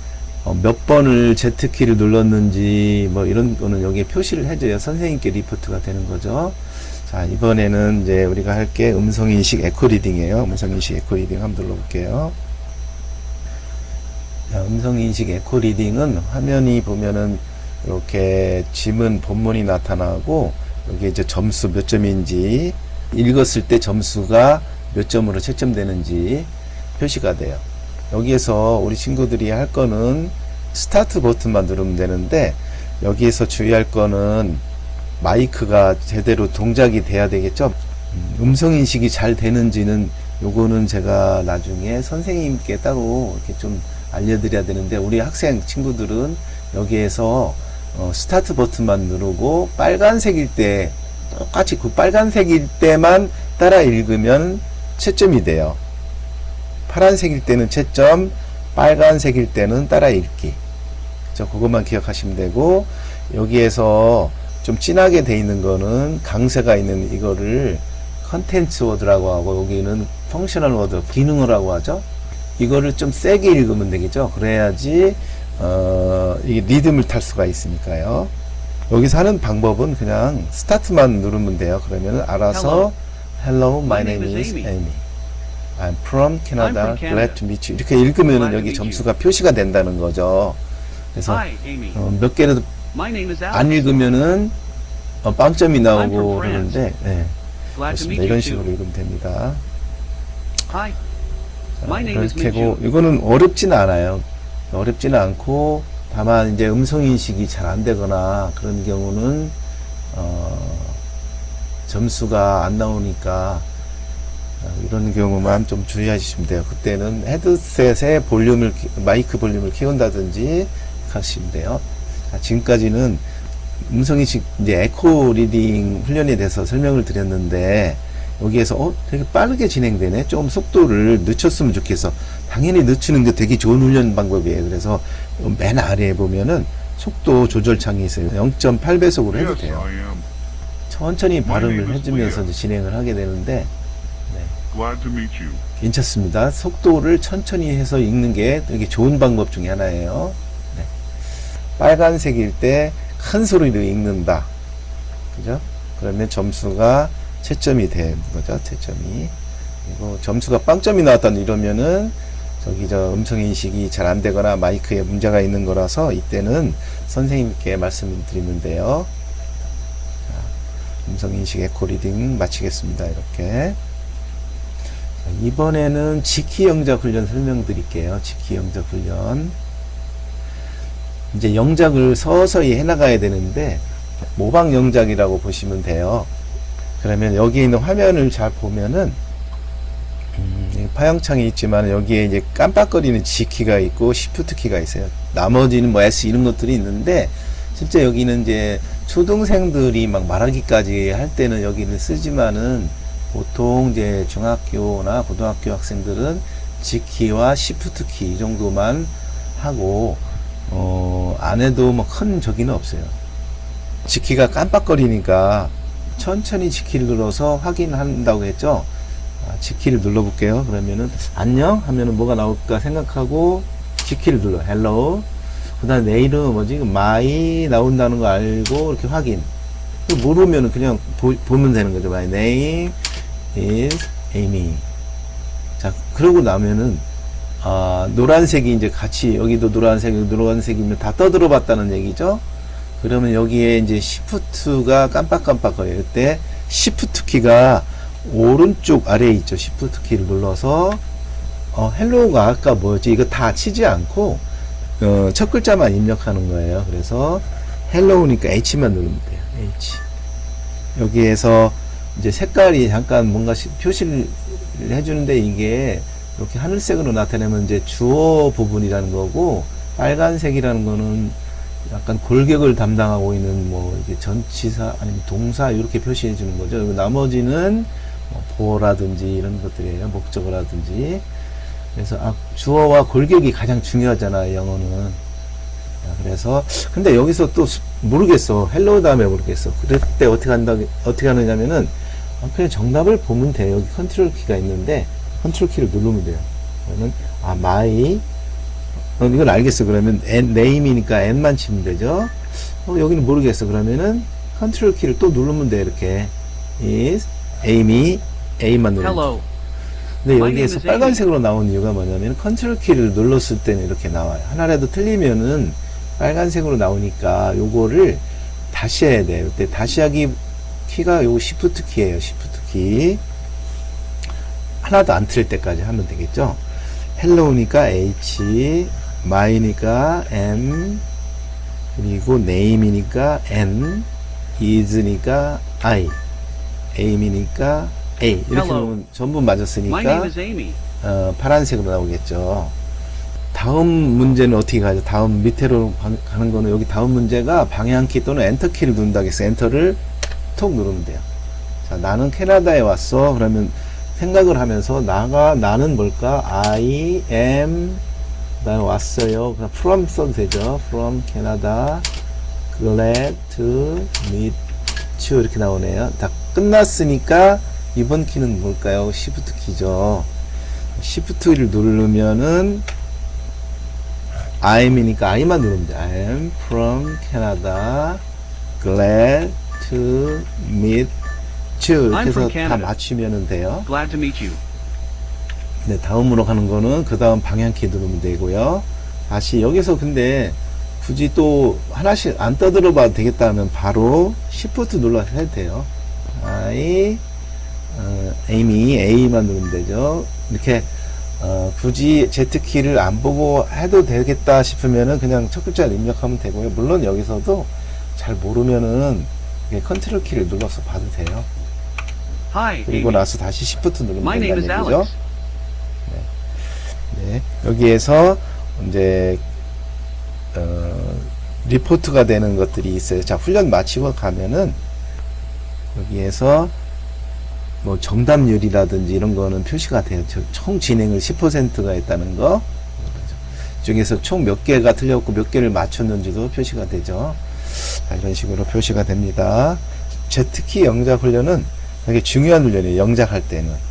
몇 번을 Z키를 눌렀는지 뭐 이런 거는 여기에 표시를 해줘야 선생님께 리포트가 되는 거죠. 자, 이번에는 이제 우리가 할 게 음성인식 에코리딩이에요. 음성인식 에코리딩 한번 눌러볼게요. 자, 음성인식 에코리딩은 화면이 보면은 이렇게 지문 본문이 나타나고 여기 이제 점수 몇 점인지 읽었을 때 점수가 몇 점으로 채점되는지 표시가 돼요. 여기에서 우리 친구들이 할 거는 스타트 버튼만 누르면 되는데 여기에서 주의할 거는 마이크가 제대로 동작이 돼야 되겠죠. 음성 인식이 잘 되는지는 요거는 제가 나중에 선생님께 따로 이렇게 좀 알려드려야 되는데 우리 학생 친구들은 여기에서 스타트 버튼만 누르고 빨간색일 때 똑같이 그 빨간색일 때만 따라 읽으면 채점이 돼요. 파란색일 때는 채점, 빨간색일 때는 따라 읽기. 그것만 기억하시면 되고 여기에서 좀 진하게 돼 있는 거는 강세가 있는 이거를 컨텐츠 워드라고 하고 여기는 펑셔널 워드, 기능어라고 하죠. 이거를 좀 세게 읽으면 되겠죠. 그래야지 이게 리듬을 탈 수가 있으니까요. 여기서 하는 방법은 그냥 스타트만 누르면 돼요. 그러면 알아서 Hello, my name is Amy. I'm from Canada. I'm from Canada. Glad to meet you. 이렇게 읽으면 Glad to 여기 meet 점수가 표시가 된다는 거죠. 그래서 Hi, Amy. 몇 개라도 My name is 안 Alex. 읽으면은 빵점이 I'm 나오고 from France. 그러는데 네, Glad to 그렇습니다. meet 이런 you 식으로 too. 읽으면 됩니다. Hi. 자, My name is 이렇게고 Minju. 이거는 어렵지는 않아요. 어렵지는 않고 다만 이제 음성 인식이 잘 안 되거나 그런 경우는 점수가 안 나오니까 이런 경우만 좀 주의하시면 돼요. 그때는 헤드셋의 볼륨을 마이크 볼륨을 키운다든지 하시면 돼요. 자, 지금까지는 음성인식 이제 에코 리딩 훈련에 대해서 설명을 드렸는데 여기에서 되게 빠르게 진행되네. 좀 속도를 늦췄으면 좋겠어. 당연히 늦추는 게 되게 좋은 훈련 방법이에요. 그래서 맨 아래에 보면은 속도 조절 창이 있어요. 0.8배속으로 해도 Yes, 돼요. I am. 천천히 발음을 name is 해주면서 Leo. 이제 진행을 하게 되는데 Glad to meet you. 괜찮습니다. 속도를 천천히 해서 읽는 게 되게 좋은 방법 중에 하나예요. 네. 빨간색일 때 큰 소리로 읽는다. 그죠? 그러면 점수가 채점이 되는 거죠. 채점이. 그리고 점수가 빵점이 나왔다 이러면은 저기 저 음성 인식이 잘 안 되거나 마이크에 문제가 있는 거라서 이때는 선생님께 말씀드리는데요. 자, 음성 인식 에코 리딩 마치겠습니다. 이렇게. 자, 이번에는 지키 영작 훈련 설명드릴게요. 지키 영작 훈련. 이제 영작을 서서히 해나가야 되는데 모방 영작이라고 보시면 돼요. 그러면 여기 있는 화면을 잘 보면은 파형창이 있지만 여기에 이제 깜빡거리는 G키가 있고 Shift 키가 있어요. 나머지는 뭐 S 이런 것들이 있는데 실제 여기는 이제 초등생들이 막 말하기까지 할 때는 여기를 쓰지만은 보통 이제 중학교나 고등학교 학생들은 G키와 Shift 키 이 정도만 하고 안 해도 뭐 큰 저기는 없어요. G키가 깜빡거리니까 천천히 G키를 눌러서 확인한다고 했죠. G키를 눌러볼게요. 그러면은 안녕 하면은 뭐가 나올까 생각하고 G키를 눌러. 헬로. 그 다음에 내 이름은 뭐지? 마이 나온다는 거 알고 이렇게 확인. 모르면은 그냥 보면 되는 거죠. My name is Amy. 자, 그러고 나면은 노란색이 이제 같이 여기도 노란색이면 다 떠들어 봤다는 얘기죠. 그러면 여기에 이제 Shift가 깜빡깜빡거려요. 이때 Shift 키가 오른쪽 아래에 있죠. Shift 키를 눌러서 헬로우가 아까 뭐였지? 이거 다 치지 않고 첫 글자만 입력하는 거예요. 그래서 헬로우니까 H만 누르면 돼요. H. 여기에서 이제 색깔이 잠깐 뭔가 표시를 해주는데 이게 이렇게 하늘색으로 나타내면 이제 주어 부분이라는 거고 빨간색이라는 거는 약간 골격을 담당하고 있는 뭐 이게 전치사 아니면 동사 이렇게 표시해 주는 거죠. 그리고 나머지는 뭐 보어라든지 이런 것들이에요. 목적어라든지. 그래서 주어와 골격이 가장 중요하잖아요. 영어는. 그래서 근데 여기서 또 모르겠어. 헬로우 다음에 모르겠어. 그럴 때 어떻게 하느냐면은 그냥 정답을 보면 돼요. 여기 컨트롤 키가 있는데 컨트롤 키를 누르면 돼요. 그러면 my 이건 알겠어. 그러면 name이니까 n만 치면 되죠. 여기는 모르겠어. 그러면은 컨트롤 키를 또 누르면 돼. 이렇게 is Amy A만 누르면 돼. Hello. 근데 My 여기에서 name is 빨간색으로 나온 이유가 뭐냐면 컨트롤 키를 눌렀을 때는 이렇게 나와요. 하나라도 틀리면은 빨간색으로 나오니까 요거를 다시 해야 돼요. 그때 다시 하기 키가 요거 Shift 키예요. Shift 키. 하나도 안 틀릴 때까지 하면 되겠죠. 헬로우니까 H, my니까 M, 그리고 name이니까 N, is니까 I, aim이니까 A. 이렇게 Hello. 하면 전부 My name 맞았으니까 is Amy. 파란색으로 나오겠죠. 다음 문제는 어떻게 가죠? 다음 밑으로 가는 거는 여기 다음 문제가 방향키 또는 엔터키를 누른다고 했어요. 엔터를 톡 누르면 돼요. 자, 나는 캐나다에 왔어. 그러면 생각을 하면서 나는 뭘까? I am 나 왔어요. 그냥 from 써도 되죠. From Canada. Glad to meet you 이렇게 나오네요. 다 끝났으니까 이번 키는 뭘까요? Shift 키죠. Shift를 누르면은 I'이니까 I만 누르면 돼요. I am from Canada. Glad to meet you. I'm 이렇게 from 해서 다 Canada. 맞추면 돼요. Glad to meet you. 네, 다음으로 가는 거는 그 다음 방향키 누르면 되고요. 다시 여기서 근데 굳이 또 하나씩 안 떠들어 봐도 되겠다 하면 바로 Shift 눌러서 해도 돼요. Amy, A만 누르면 되죠. 이렇게 굳이 Z키를 안 보고 해도 되겠다 싶으면은 그냥 첫 글자를 입력하면 되고요. 물론 여기서도 잘 모르면은 컨트롤 키를 눌러서 봐도 돼요. Hi, 그리고 Amy. 나서 다시 Shift 누르면 My name is 된다는 얘기죠. Alex. 네, 여기에서 이제 리포트가 되는 것들이 있어요. 자, 훈련 마치고 가면은 여기에서 뭐 정답률이라든지 이런 거는 표시가 돼요. 총 진행을 10%가 했다는 거. 중에서 총 몇 개가 틀렸고 몇 개를 맞췄는지도 표시가 되죠. 자, 이런 식으로 표시가 됩니다. Z키 영작 훈련은 되게 중요한 훈련이에요. 영작할 때는.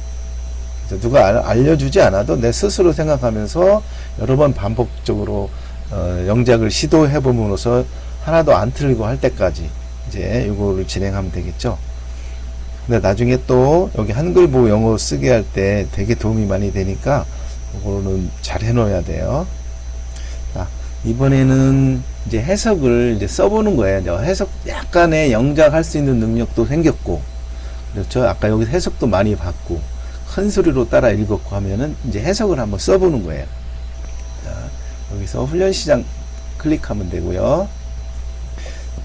누가 알려주지 않아도 내 스스로 생각하면서 여러 번 반복적으로 영작을 시도해 봄으로써 하나도 안 틀리고 할 때까지 이제 이거를 진행하면 되겠죠. 근데 나중에 또 여기 한글 보고 영어 쓰게 할 때 되게 도움이 많이 되니까 그거는 잘 해놓아야 돼요. 자, 이번에는 이제 해석을 이제 써보는 거예요. 이제 해석 약간의 영작할 수 있는 능력도 생겼고, 그렇죠? 아까 여기 해석도 많이 받고, 큰 소리로 따라 읽었고 하면은 이제 해석을 한번 써보는 거예요. 자, 여기서 훈련 시장 클릭하면 되고요.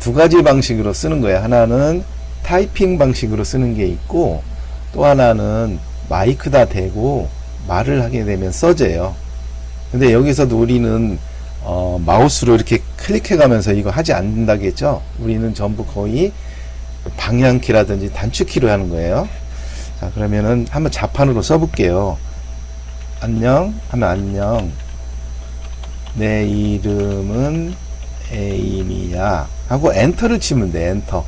두 가지 방식으로 쓰는 거예요. 하나는 타이핑 방식으로 쓰는 게 있고, 또 하나는 마이크다 대고 말을 하게 되면 써져요. 근데 여기서도 우리는 마우스로 이렇게 클릭해 가면서 이거 하지 않는다겠죠. 우리는 전부 거의 방향키라든지 단축키로 하는 거예요. 자, 그러면은 한번 자판으로 써볼게요. 안녕 하면 안녕, 내 이름은 에이미야 하고 엔터를 치면 돼. 엔터.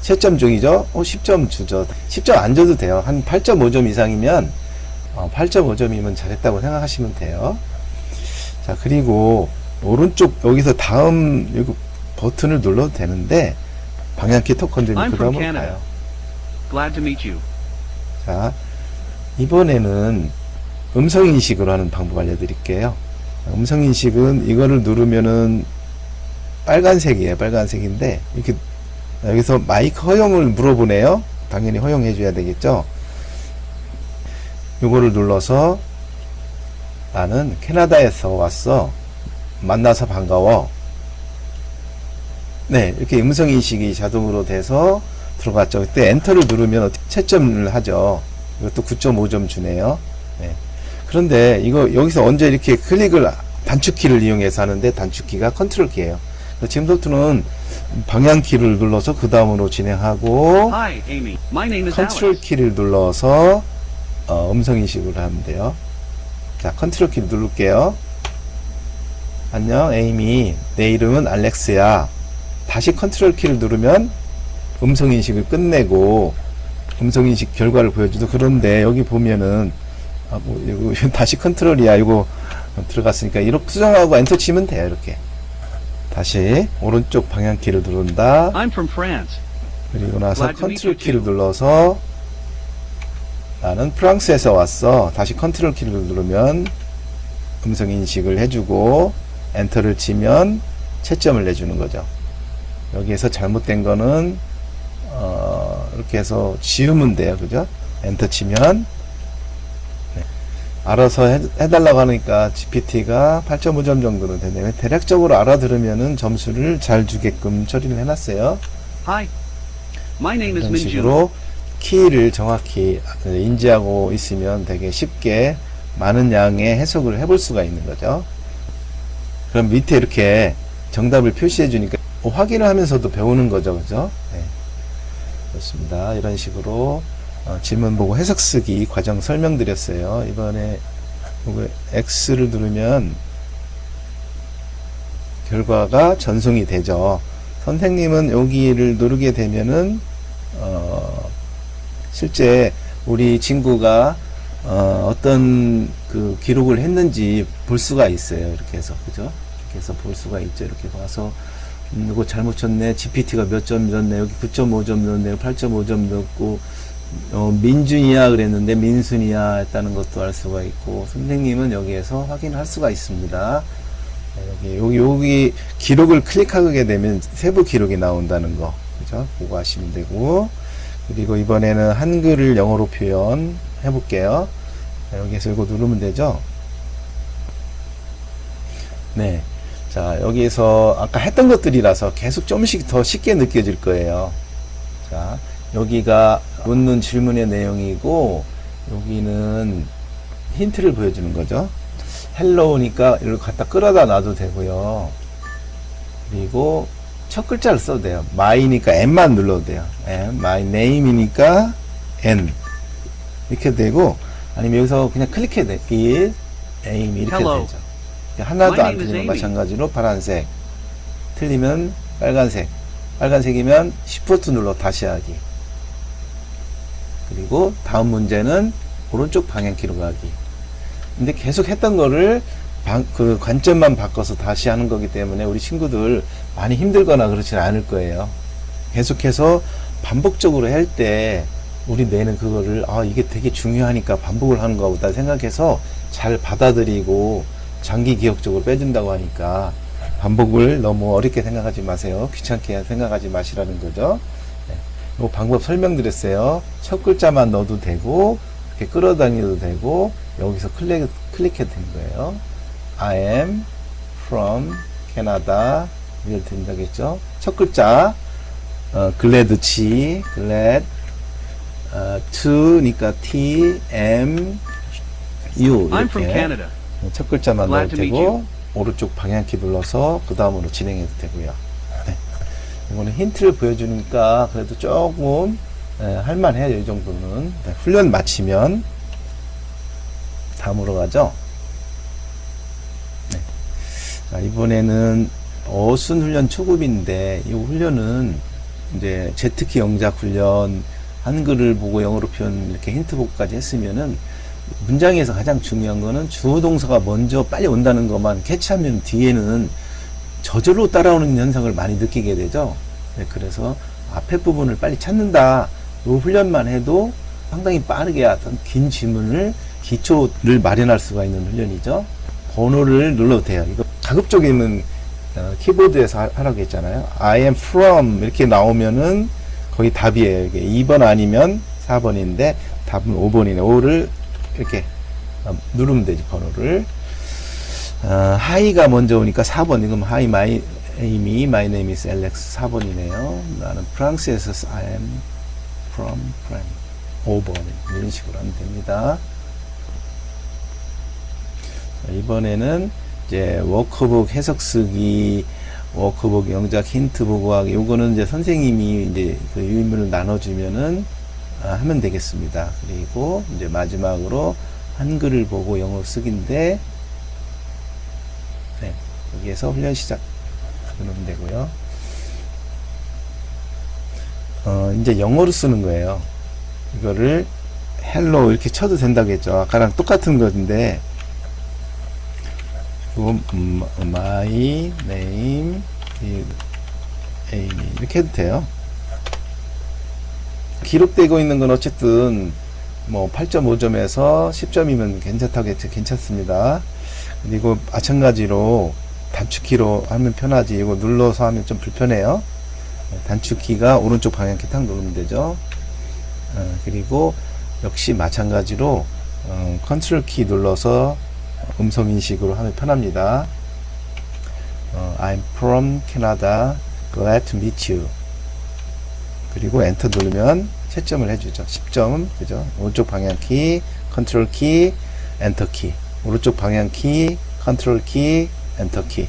채점 중이죠? 10점 주죠. 10점 안 줘도 돼요. 한 8.5점 이상이면 8.5점이면 잘했다고 생각하시면 돼요. 자, 그리고 오른쪽 여기서 다음 이거 버튼을 눌러도 되는데 방향키 톡 건드리면 I'm 그 from 다음으로 Canada. 가요. Glad to meet you. 자, 이번에는 음성인식으로 하는 방법 알려드릴게요. 음성인식은 이거를 누르면은 빨간색이에요. 빨간색인데 이렇게 여기서 마이크 허용을 물어보네요. 당연히 허용해 줘야 되겠죠. 요거를 눌러서 나는 캐나다에서 왔어. 만나서 반가워. 네, 이렇게 음성인식이 자동으로 돼서 들어갔죠. 그때 엔터를 누르면 채점을 하죠. 이것도 9.5점 주네요. 네. 그런데 이거 여기서 언제 이렇게 클릭을 단축키를 이용해서 하는데 단축키가 컨트롤 키예요. 지금부터는 방향키를 눌러서 그 다음으로 진행하고 Hi, Amy. My name is 컨트롤 Alex. 키를 눌러서 음성인식으로 하면 돼요. 자, 컨트롤 키를 누를게요. 안녕, 에이미. 내 이름은 알렉스야. 다시 컨트롤 키를 누르면 음성인식을 끝내고 음성인식 결과를 보여주죠. 그런데 여기 보면은 이거 다시 컨트롤이야. 이거 들어갔으니까 이렇게 수정하고 엔터 치면 돼요. 이렇게 다시 오른쪽 방향키를 누른다. I'm from France. 그리고 나서 Glad to meet 컨트롤 you 키를 too. 눌러서 나는 프랑스에서 왔어. 다시 컨트롤 키를 누르면 음성 인식을 해주고 엔터를 치면 채점을 내주는 거죠. 여기에서 잘못된 거는 이렇게 해서 지우면 돼요. 그죠? 엔터 치면 네. 알아서 해달라고 하니까 GPT가 8.5점 정도는 되네요. 대략적으로 알아들으면은 점수를 잘 주게끔 처리를 해놨어요. Hi. My name is 이런 Minju. 식으로 키를 정확히 인지하고 있으면 되게 쉽게 많은 양의 해석을 해볼 수가 있는 거죠. 그럼 밑에 이렇게 정답을 표시해 주니까 확인을 하면서도 배우는 거죠. 그죠? 네. 그렇습니다. 이런 식으로 질문 보고 해석 쓰기 과정 설명드렸어요. 이번에 X를 누르면 결과가 전송이 되죠. 선생님은 여기를 누르게 되면은 실제 우리 친구가 어떤 그 기록을 했는지 볼 수가 있어요. 이렇게 해서 그죠? 이렇게 해서 볼 수가 있죠. 이렇게 봐서 이거 잘못 쳤네. GPT가 몇 점 줬네. 여기 9.5점 넣었네. 8.5점 넣었고 민준이야 그랬는데 민순이야 했다는 것도 알 수가 있고 선생님은 여기에서 확인할 수가 있습니다. 여기 기록을 클릭하게 되면 세부 기록이 나온다는 거 그죠? 그거 하시면 되고 그리고 이번에는 한글을 영어로 표현 해볼게요. 여기에서 이거 누르면 되죠? 네. 자, 여기에서 아까 했던 것들이라서 계속 좀씩 더 쉽게 느껴질 거예요. 자, 여기가 묻는 질문의 내용이고, 여기는 힌트를 보여주는 거죠. 헬로우니까 이걸 갖다 끌어다 놔도 되고요. 그리고 첫 글자를 써도 돼요. my니까 n만 눌러도 돼요. my name이니까 n. 이렇게 되고, 아니면 여기서 그냥 클릭해도 돼. is, aim 이렇게 Hello. 되죠. 하나도 My 안 name is 틀리면 Amy. 마찬가지로 파란색, 틀리면 빨간색, 빨간색이면 시프트 눌러 다시 하기. 그리고 다음 문제는 오른쪽 방향키로 가기. 근데 계속 했던 거를 그 관점만 바꿔서 다시 하는 거기 때문에 우리 친구들 많이 힘들거나 그렇지는 않을 거예요. 계속해서 반복적으로 할 때 우리 뇌는 그거를 이게 되게 중요하니까 반복을 하는 거보다 생각해서 잘 받아들이고 장기 기억적으로 빼준다고 하니까 반복을 너무 어렵게 생각하지 마세요. 귀찮게 생각하지 마시라는 거죠. 네. 이 방법 설명드렸어요. 첫 글자만 넣어도 되고 이렇게 끌어다녀도 되고 여기서 클릭해도 되는 거예요. I am from Canada 이렇게 된다겠죠. 첫 글자 glad to니까 T M U I'm from 이렇게 Canada. 첫 글자만 Glad 넣어도 to meet 되고 you. 오른쪽 방향키 눌러서 그 다음으로 진행해도 되고요. 네. 이거는 힌트를 보여주니까 그래도 조금 할만해요. 이 정도는. 네. 훈련 마치면 다음으로 가죠. 네. 자, 이번에는 어순 훈련 초급인데 이 훈련은 이제 Z키 영작 훈련 한글을 보고 영어로 표현 이렇게 힌트 보고까지 했으면은 문장에서 가장 중요한 거는 주어 동사가 먼저 빨리 온다는 것만 캐치하면 뒤에는 저절로 따라오는 현상을 많이 느끼게 되죠. 네, 그래서 앞에 부분을 빨리 찾는다. 이 훈련만 해도 상당히 빠르게 어떤 긴 지문을 기초를 마련할 수가 있는 훈련이죠. 번호를 눌러도 돼요. 이거 가급적이면 키보드에서 하라고 했잖아요. I am from 이렇게 나오면은 거의 답이에요. 이게 2번 아니면 4번인데 답은 5번이네. 5를 이렇게 누르면 되지, 번호를. 하이가 먼저 오니까 4번. 이건 하이 마이 에이미, my name is Alex 4번이네요. 나는 프랑스에서 I am from France 5번. 이런 식으로 하면 됩니다. 자, 이번에는 이제 워크북 해석 쓰기, 워크북 영작 힌트 보고하기. 요거는 이제 선생님이 이제 그 유인물을 나눠주면은 하면 되겠습니다. 그리고 이제 마지막으로 한글을 보고 영어 쓰기인데, 네, 여기에서 훈련 시작 누르면 되고요. 이제 영어로 쓰는 거예요. 이거를 hello 이렇게 쳐도 된다겠죠. 아까랑 똑같은 건데, my name is Amy 이렇게 해도 돼요. 기록되고 있는 건 어쨌든 뭐 8.5점에서 10점이면 괜찮습니다. 그리고 마찬가지로 단축키로 하면 편하지. 이거 눌러서 하면 좀 불편해요. 단축키가 오른쪽 방향키 탁 누르면 되죠. 그리고 역시 마찬가지로 컨트롤 키 눌러서 음성 인식으로 하면 편합니다. I'm from Canada. Glad to meet you. 그리고 엔터 누르면 채점을 해주죠. 10점, 그죠? 오른쪽 방향키, 컨트롤 키, 엔터 키. 오른쪽 방향키, 컨트롤 키, 엔터 키.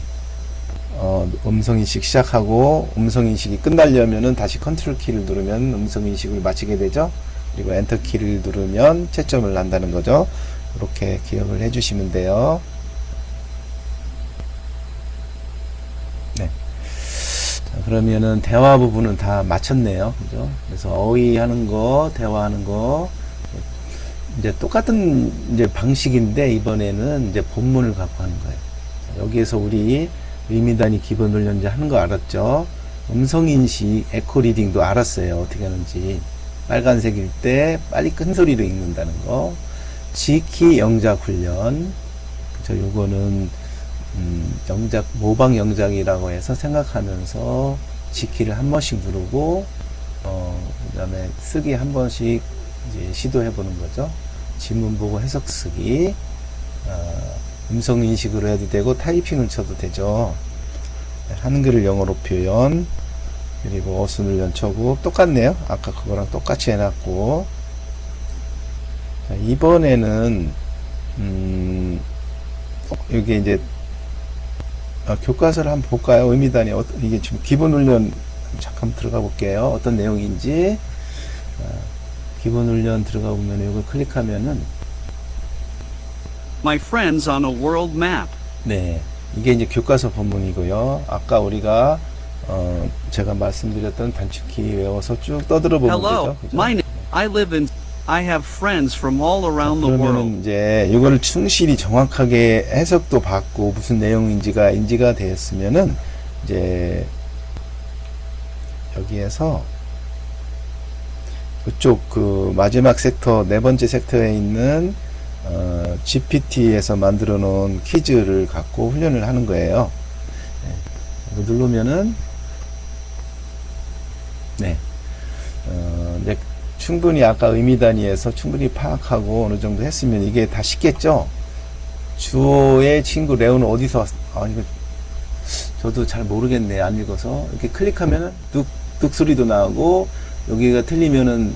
음성인식 시작하고 음성인식이 끝나려면은 다시 컨트롤 키를 누르면 음성인식을 마치게 되죠. 그리고 엔터 키를 누르면 채점을 난다는 거죠. 이렇게 기억을 해주시면 돼요. 네. 자, 그러면은 대화 부분은 다 마쳤네요. 그죠? 그래서 어휘 하는 거, 대화하는 거, 이제 똑같은 이제 방식인데 이번에는 이제 본문을 갖고 하는 거예요. 자, 여기에서 우리 의미단위 기본 훈련 이제 하는 거 알았죠? 음성인식, 에코 리딩도 알았어요. 어떻게 하는지. 빨간색일 때 빨리 큰 소리로 읽는다는 거. 지키 영작 훈련. 그죠? 요거는 영작, 모방 영작이라고 해서 생각하면서 지키를 한 번씩 누르고, 그 다음에 쓰기 한 번씩 이제 시도해 보는 거죠. 지문 보고 해석 쓰기, 음성 인식으로 해도 되고, 타이핑을 쳐도 되죠. 한글을 영어로 표현, 그리고 어순을 연쳐고, 똑같네요. 아까 그거랑 똑같이 해놨고, 자, 이번에는, 여기 이제, 교과서를 한번 볼까요? 의미단위, 이게 지금 기본 훈련 잠깐 들어가 볼게요. 어떤 내용인지. 기본 훈련 들어가 보면 이걸 클릭하면은, My friends on a world map. 네. 이게 이제 교과서 본문이고요. 아까 우리가, 제가 말씀드렸던 단축키 외워서 쭉 떠들어 보면 Hello, 되죠. 그죠? my name. I have friends from all around the world. 그러면 이제 이거를 충실히 정확하게 해석도 받고 무슨 내용인지가 인지가 되었으면은 이제 여기에서 이쪽 그 마지막 섹터 네 번째 섹터에 있는 GPT에서 만들어 놓은 퀴즈를 갖고 훈련을 하는 거예요. 네. 이거 누르면은 네. 이제 충분히 아까 의미 단위에서 충분히 파악하고 어느 정도 했으면 이게 다 쉽겠죠? 주어의 친구 레오는 어디서 이거 저도 잘 모르겠네. 안 읽어서. 이렇게 클릭하면은 뚝뚝 소리도 나오고, 여기가 틀리면은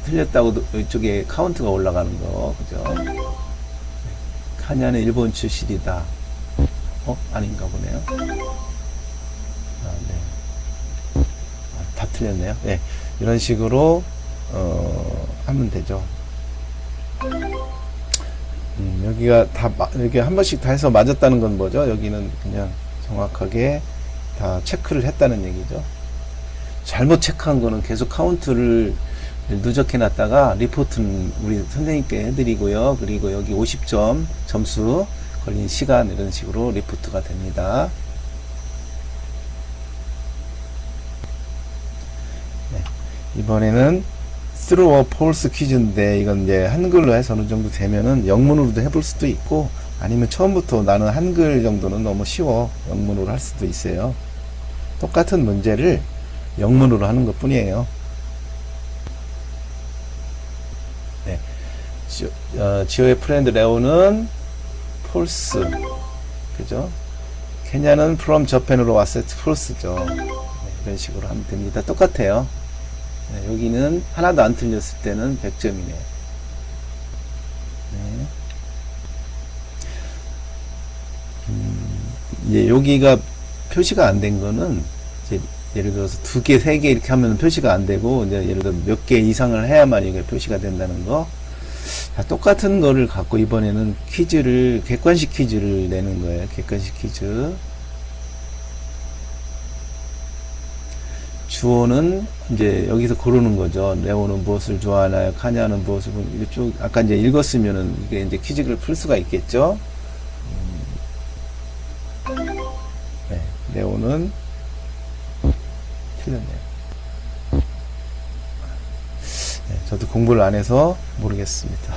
틀렸다고 이쪽에 카운트가 올라가는 거. 그죠? 카냐는 일본 출신이다. 아닌가 보네요. 네. 다 틀렸네요. 네. 이런 식으로, 하면 되죠. 여기가 이렇게 한 번씩 다 해서 맞았다는 건 뭐죠? 여기는 그냥 정확하게 다 체크를 했다는 얘기죠. 잘못 체크한 거는 계속 카운트를 누적해 놨다가 리포트는 우리 선생님께 해드리고요. 그리고 여기 50점 점수 걸린 시간 이런 식으로 리포트가 됩니다. 네. 이번에는 True or False 퀴즈인데 이건 이제 한글로 해서 어느 정도 되면은 영문으로도 해볼 수도 있고, 아니면 처음부터 나는 한글 정도는 너무 쉬워 영문으로 할 수도 있어요. 똑같은 문제를 영문으로 하는 것 뿐이에요. 네. 지오의 프렌드 레오는 false, 그죠? 케냐는 from Japan으로 왔을 때 false죠. 네, 이런 식으로 하면 됩니다. 똑같아요. 네, 여기는 하나도 안 틀렸을 때는 100점이네요. 네. 이제 여기가 표시가 안 된 거는 이제 예를 들어서 2개, 3개 이렇게 하면 표시가 안 되고, 이제 예를 들어 몇 개 이상을 해야만 이게 표시가 된다는 거. 자, 똑같은 거를 갖고 이번에는 퀴즈를, 객관식 퀴즈를 내는 거예요. 객관식 퀴즈. 주어는 이제 여기서 고르는 거죠. 레오는 무엇을 좋아하나요? 카냐는 무엇을, 이쪽, 아까 이제 읽었으면은 이게 이제 퀴즈를 풀 수가 있겠죠. 네, 레오는 틀렸네요. 네, 저도 공부를 안 해서 모르겠습니다.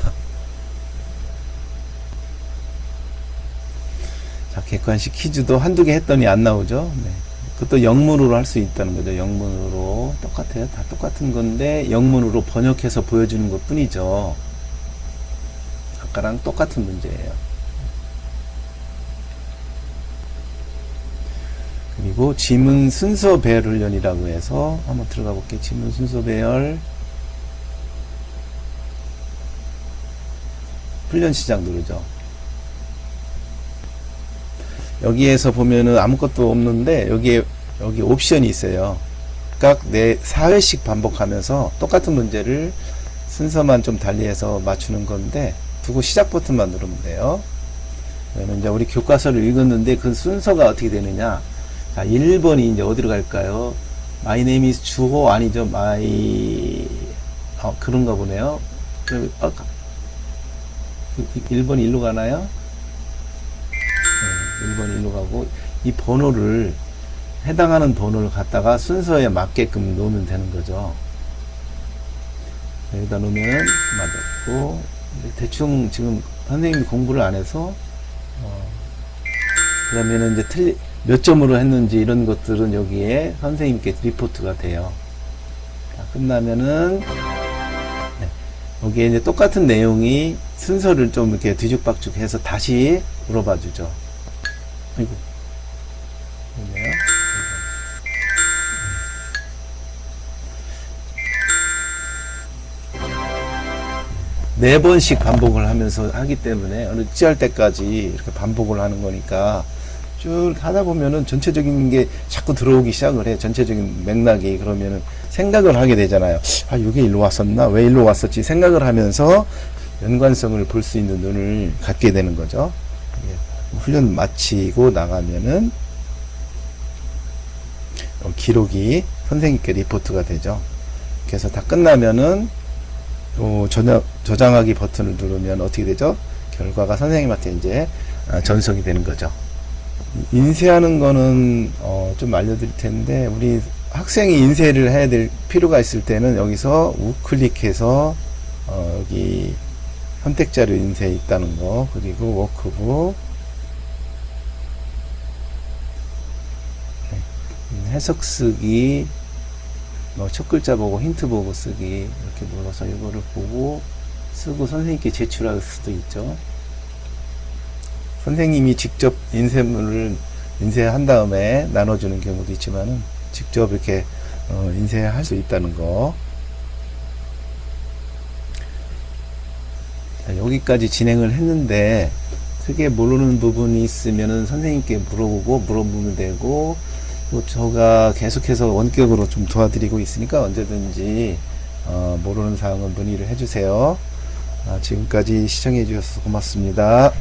자, 객관식 퀴즈도 한두 개 했더니 안 나오죠. 네. 그것도 영문으로 할 수 있다는 거죠. 영문으로 똑같아요. 다 똑같은 건데 영문으로 번역해서 보여주는 것 뿐이죠. 아까랑 똑같은 문제예요. 그리고 지문 순서 배열 훈련이라고 해서 한번 들어가 볼게요. 지문 순서 배열 훈련 시작 누르죠. 여기에서 보면은 아무것도 없는데 여기 옵션이 있어요. 각 4회씩 반복하면서 똑같은 문제를 순서만 좀 달리해서 맞추는 건데, 두고 시작 버튼만 누르면 돼요. 그러면 이제 우리 교과서를 읽었는데 그 순서가 어떻게 되느냐. 자, 1번이 이제 어디로 갈까요? My name is 주호 아니죠? 그런가 보네요. 1번이 일로 가나요? 네, 1번이 일로 가고, 이 번호를, 해당하는 번호를 갖다가 순서에 맞게끔 놓으면 되는 거죠. 여기다 놓으면 맞았고, 대충 지금 선생님이 공부를 안 해서, 그러면은 이제 몇 점으로 했는지 이런 것들은 여기에 선생님께 리포트가 돼요. 자, 끝나면은, 네, 여기에 이제 똑같은 내용이 순서를 좀 이렇게 뒤죽박죽 해서 다시 물어봐 주죠. 아이고. 그러네요. 네 번씩 반복을 하면서 하기 때문에 어느 찌할 때까지 이렇게 반복을 하는 거니까 쭉 하다 보면은 전체적인 게 자꾸 들어오기 시작을 해. 전체적인 맥락이. 그러면은 생각을 하게 되잖아요. 아, 이게 일로 왔었나? 왜 일로 왔었지? 생각을 하면서 연관성을 볼 수 있는 눈을 갖게 되는 거죠. 훈련 마치고 나가면은 기록이 선생님께 리포트가 되죠. 그래서 다 끝나면은 저장하기 버튼을 누르면 어떻게 되죠? 결과가 선생님한테 이제 전송이 되는 거죠. 인쇄하는 거는 좀 알려드릴 텐데, 우리 학생이 인쇄를 해야 될 필요가 있을 때는 여기서 우클릭해서 여기 선택자료 인쇄 있다는 거, 그리고 워크북, 해석 쓰기, 뭐 첫 글자 보고 힌트 보고 쓰기 이렇게 눌러서 이거를 보고 쓰고 선생님께 제출할 수도 있죠. 선생님이 직접 인쇄물을 인쇄한 다음에 나눠주는 경우도 있지만은 직접 이렇게 인쇄할 수 있다는 거. 자, 여기까지 진행을 했는데 크게 모르는 부분이 있으면은 선생님께 물어보면 되고, 또 제가 계속해서 원격으로 좀 도와드리고 있으니까 언제든지 모르는 사항은 문의를 해주세요. 지금까지 시청해 주셔서 고맙습니다.